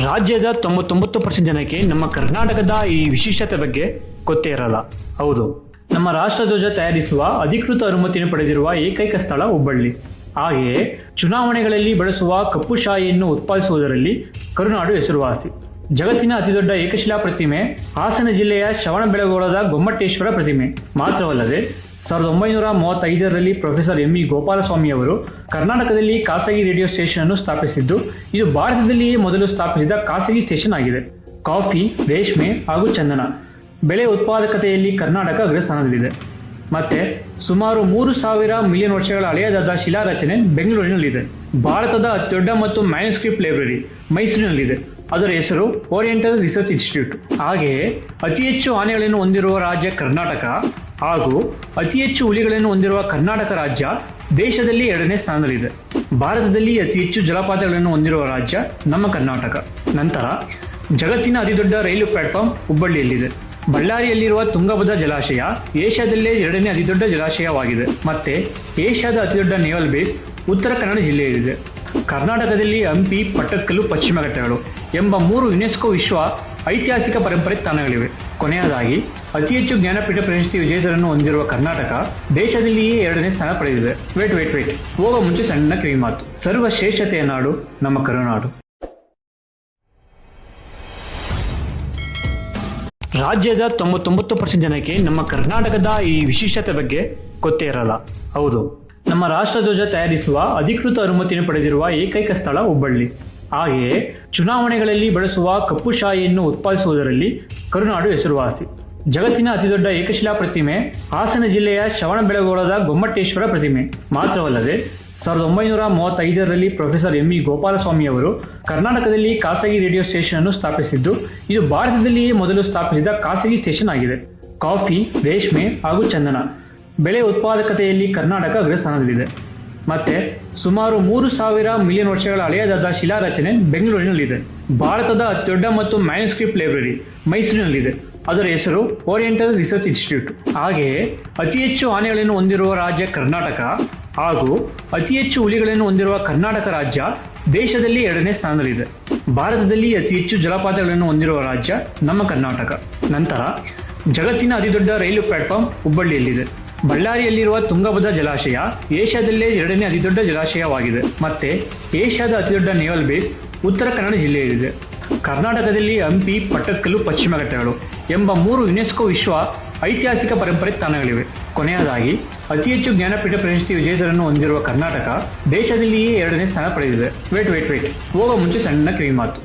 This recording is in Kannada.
ರಾಜ್ಯದ 99% ಜನಕ್ಕೆ ನಮ್ಮ ಕರ್ನಾಟಕದ ಈ ವಿಶಿಷ್ಟತೆ ಬಗ್ಗೆ ಗೊತ್ತೇ ಇರಲ್ಲ. ಹೌದು, ನಮ್ಮ ರಾಷ್ಟ್ರಧ್ವಜ ತಯಾರಿಸುವ ಅಧಿಕೃತ ಅನುಮತಿಯನ್ನು ಪಡೆದಿರುವ ಏಕೈಕ ಸ್ಥಳ ಹುಬ್ಬಳ್ಳಿ. ಹಾಗೆಯೇ ಚುನಾವಣೆಗಳಲ್ಲಿ ಬಳಸುವ ಕಪ್ಪು ಶಾಯಿಯನ್ನು ಉತ್ಪಾದಿಸುವುದರಲ್ಲಿ ಕರುನಾಡು ಹೆಸರುವಾಸಿ. ಜಗತ್ತಿನ ಅತಿದೊಡ್ಡ ಏಕಶಿಲಾ ಪ್ರತಿಮೆ ಹಾಸನ ಜಿಲ್ಲೆಯ ಶ್ರವಣಬೆಳಗೊಳದ ಗೊಮ್ಮಟೇಶ್ವರ ಪ್ರತಿಮೆ ಮಾತ್ರವಲ್ಲದೆ 1935ರಲ್ಲಿ ಪ್ರೊಫೆಸರ್ ಎಂ ಇ ಗೋಪಾಲಸ್ವಾಮಿ ಅವರು ಕರ್ನಾಟಕದಲ್ಲಿ ಖಾಸಗಿ ರೇಡಿಯೋ ಸ್ಟೇಷನ್ ಅನ್ನು ಸ್ಥಾಪಿಸಿದ್ದು, ಇದು ಭಾರತದಲ್ಲಿಯೇ ಮೊದಲು ಸ್ಥಾಪಿಸಿದ ಖಾಸಗಿ ಸ್ಟೇಷನ್ ಆಗಿದೆ. ಕಾಫಿ, ರೇಷ್ಮೆ ಹಾಗೂ ಚಂದನ ಬೆಳೆ ಉತ್ಪಾದಕತೆಯಲ್ಲಿ ಕರ್ನಾಟಕ ಅಗ್ರಸ್ಥಾನದಲ್ಲಿದೆ. ಮತ್ತೆ ಸುಮಾರು 3,000 ಮಿಲಿಯನ್ ವರ್ಷಗಳ ಹಳೆಯದಾದ ಶಿಲಾರಚನೆ ಬೆಂಗಳೂರಿನಲ್ಲಿದೆ. ಭಾರತದ ಅತಿದೊಡ್ಡ ಮತ್ತು ಮ್ಯಾನ್ಯುಸ್ಕ್ರಿಪ್ಟ್ ಲೈಬ್ರರಿ ಮೈಸೂರಿನಲ್ಲಿದೆ. ಅದರ ಹೆಸರು ಓರಿಯೆಂಟಲ್ ರಿಸರ್ಚ್ ಇನ್ಸ್ಟಿಟ್ಯೂಟ್. ಹಾಗೆಯೇ ಅತಿ ಹೆಚ್ಚು ಆನೆಗಳನ್ನು ಹೊಂದಿರುವ ರಾಜ್ಯ ಕರ್ನಾಟಕ ಹಾಗೂ ಅತಿ ಹೆಚ್ಚು ಹುಲಿಗಳನ್ನು ಹೊಂದಿರುವ ಕರ್ನಾಟಕ ರಾಜ್ಯ ದೇಶದಲ್ಲಿ 2ನೇ ಸ್ಥಾನದಲ್ಲಿದೆ. ಭಾರತದಲ್ಲಿ ಅತಿ ಹೆಚ್ಚು ಜಲಪಾತಗಳನ್ನು ಹೊಂದಿರುವ ರಾಜ್ಯ ನಮ್ಮ ಕರ್ನಾಟಕ. ನಂತರ ಜಗತ್ತಿನ ಅತಿದೊಡ್ಡ ರೈಲು ಪ್ಲಾಟ್ಫಾರ್ಮ್ ಹುಬ್ಬಳ್ಳಿಯಲ್ಲಿದೆ. ಬಳ್ಳಾರಿಯಲ್ಲಿರುವ ತುಂಗಭದ್ರಾ ಜಲಾಶಯ ಏಷ್ಯಾದಲ್ಲೇ 2ನೇ ಅತಿದೊಡ್ಡ ಜಲಾಶಯವಾಗಿದೆ. ಮತ್ತೆ ಏಷ್ಯಾದ ಅತಿದೊಡ್ಡ ನೇವಲ್ ಬೇಸ್ ಉತ್ತರ ಕನ್ನಡ ಜಿಲ್ಲೆಯಲ್ಲಿದೆ. ಕರ್ನಾಟಕದಲ್ಲಿ ಹಂಪಿ, ಪಟ್ಟದಕಲ್ಲು, ಪಶ್ಚಿಮ ಘಟ್ಟಗಳು ಎಂಬ 3 ಯುನೆಸ್ಕೋ ವಿಶ್ವ ಐತಿಹಾಸಿಕ ಪರಂಪರೆ ತಾಣಗಳಿವೆ. ಕೊನೆಯದಾಗಿ ಅತಿ ಹೆಚ್ಚು ಜ್ಞಾನಪೀಠ ಪ್ರಶಸ್ತಿ ವಿಜೇತರನ್ನು ಹೊಂದಿರುವ ಕರ್ನಾಟಕ ದೇಶದಲ್ಲಿಯೇ 2ನೇ ಸ್ಥಾನ ಪಡೆದಿದೆ. ವೇಟ್ ಹೋಗೋ ಮುಂಚೆ ಸಣ್ಣ ಕಿವಿ ಮಾತು. ಸರ್ವಶ್ರೇಷ್ಠತೆಯ ನಾಡು ನಮ್ಮ ಕರುನಾಡು. ರಾಜ್ಯದ 99% ಜನಕ್ಕೆ ನಮ್ಮ ಕರ್ನಾಟಕದ ಈ ವಿಶಿಷ್ಟತೆ ಬಗ್ಗೆ ಗೊತ್ತೇ ಇರಲ್ಲ. ಹೌದು, ನಮ್ಮ ರಾಷ್ಟ್ರಧ್ವಜ ತಯಾರಿಸುವ ಅಧಿಕೃತ ಅನುಮತಿಯನ್ನು ಪಡೆದಿರುವ ಏಕೈಕ ಸ್ಥಳ ಹುಬ್ಬಳ್ಳಿ. ಹಾಗೆಯೇ ಚುನಾವಣೆಗಳಲ್ಲಿ ಬಳಸುವ ಕಪ್ಪು ಶಾಯಿಯನ್ನು ಉತ್ಪಾದಿಸುವುದರಲ್ಲಿ ಕರುನಾಡು ಹೆಸರುವಾಸಿ. ಜಗತ್ತಿನ ಅತಿದೊಡ್ಡ ಏಕಶಿಲಾ ಪ್ರತಿಮೆ ಹಾಸನ ಜಿಲ್ಲೆಯ ಶ್ರವಣಬೆಳಗೊಳದ ಗೊಮ್ಮಟೇಶ್ವರ ಪ್ರತಿಮೆ ಮಾತ್ರವಲ್ಲದೆ 1935ರಲ್ಲಿ ಪ್ರೊಫೆಸರ್ ಎಂ ಇ ಗೋಪಾಲಸ್ವಾಮಿ ಅವರು ಕರ್ನಾಟಕದಲ್ಲಿ ಖಾಸಗಿ ರೇಡಿಯೋ ಸ್ಟೇಷನ್ ಅನ್ನು ಸ್ಥಾಪಿಸಿದ್ದು, ಇದು ಭಾರತದಲ್ಲಿಯೇ ಮೊದಲು ಸ್ಥಾಪಿಸಿದ ಖಾಸಗಿ ಸ್ಟೇಷನ್ ಆಗಿದೆ. ಕಾಫಿ, ರೇಷ್ಮೆ ಹಾಗೂ ಚಂದನ ಬೆಳೆ ಉತ್ಪಾದಕತೆಯಲ್ಲಿ ಕರ್ನಾಟಕ ಅಗ್ರಸ್ಥಾನದಲ್ಲಿದೆ. ಮತ್ತೆ ಸುಮಾರು 3,000 ಮಿಲಿಯನ್ ವರ್ಷಗಳ ಹಳೆಯದಾದ ಶಿಲಾರಚನೆ ಬೆಂಗಳೂರಿನಲ್ಲಿದೆ. ಭಾರತದ ಅತಿದೊಡ್ಡ ಮತ್ತು ಮ್ಯಾನ್ಯುಸ್ಕ್ರಿಪ್ಟ್ ಲೈಬ್ರರಿ ಮೈಸೂರಿನಲ್ಲಿದೆ. ಅದರ ಹೆಸರು ಓರಿಯೆಂಟಲ್ ರಿಸರ್ಚ್ ಇನ್ಸ್ಟಿಟ್ಯೂಟ್. ಹಾಗೆಯೇ ಅತಿ ಹೆಚ್ಚು ಆನೆಗಳನ್ನು ಹೊಂದಿರುವ ರಾಜ್ಯ ಕರ್ನಾಟಕ ಹಾಗೂ ಅತಿ ಹೆಚ್ಚು ಹುಲಿಗಳನ್ನು ಹೊಂದಿರುವ ಕರ್ನಾಟಕ ರಾಜ್ಯ ದೇಶದಲ್ಲಿ 2ನೇ ಸ್ಥಾನದಲ್ಲಿದೆ. ಭಾರತದಲ್ಲಿ ಅತಿ ಹೆಚ್ಚು ಜಲಪಾತಗಳನ್ನು ಹೊಂದಿರುವ ರಾಜ್ಯ ನಮ್ಮ ಕರ್ನಾಟಕ. ನಂತರ ಜಗತ್ತಿನ ಅತಿದೊಡ್ಡ ರೈಲು ಪ್ಲಾಟ್ಫಾರ್ಮ್ ಹುಬ್ಬಳ್ಳಿಯಲ್ಲಿದೆ. ಬಳ್ಳಾರಿಯಲ್ಲಿರುವ ತುಂಗಭದ್ರಾ ಜಲಾಶಯ ಏಷ್ಯಾದಲ್ಲೇ 2ನೇ ಅತಿದೊಡ್ಡ ಜಲಾಶಯವಾಗಿದೆ. ಮತ್ತೆ ಏಷ್ಯಾದ ಅತಿದೊಡ್ಡ ನೇವಲ್ ಬೇಸ್ ಉತ್ತರ ಕನ್ನಡ ಜಿಲ್ಲೆಯಲ್ಲಿದೆ. ಕರ್ನಾಟಕದಲ್ಲಿ ಹಂಪಿ, ಪಟ್ಟದಕಲ್ಲು, ಪಶ್ಚಿಮ ಘಟ್ಟಗಳು ಎಂಬ 3 ಯುನೆಸ್ಕೋ ವಿಶ್ವ ಐತಿಹಾಸಿಕ ಪರಂಪರೆ ತಾಣಗಳಿವೆ. ಕೊನೆಯದಾಗಿ ಅತಿ ಹೆಚ್ಚು ಜ್ಞಾನಪೀಠ ಪ್ರಶಸ್ತಿ ವಿಜೇತರನ್ನು ಹೊಂದಿರುವ ಕರ್ನಾಟಕ ದೇಶದಲ್ಲಿಯೇ 2ನೇ ಸ್ಥಾನ ಪಡೆದಿದೆ. ವೇಟ್ ಹೋಗೋ ಮುಂಚೆ ಸಣ್ಣ ಕಿವಿ ಮಾತು.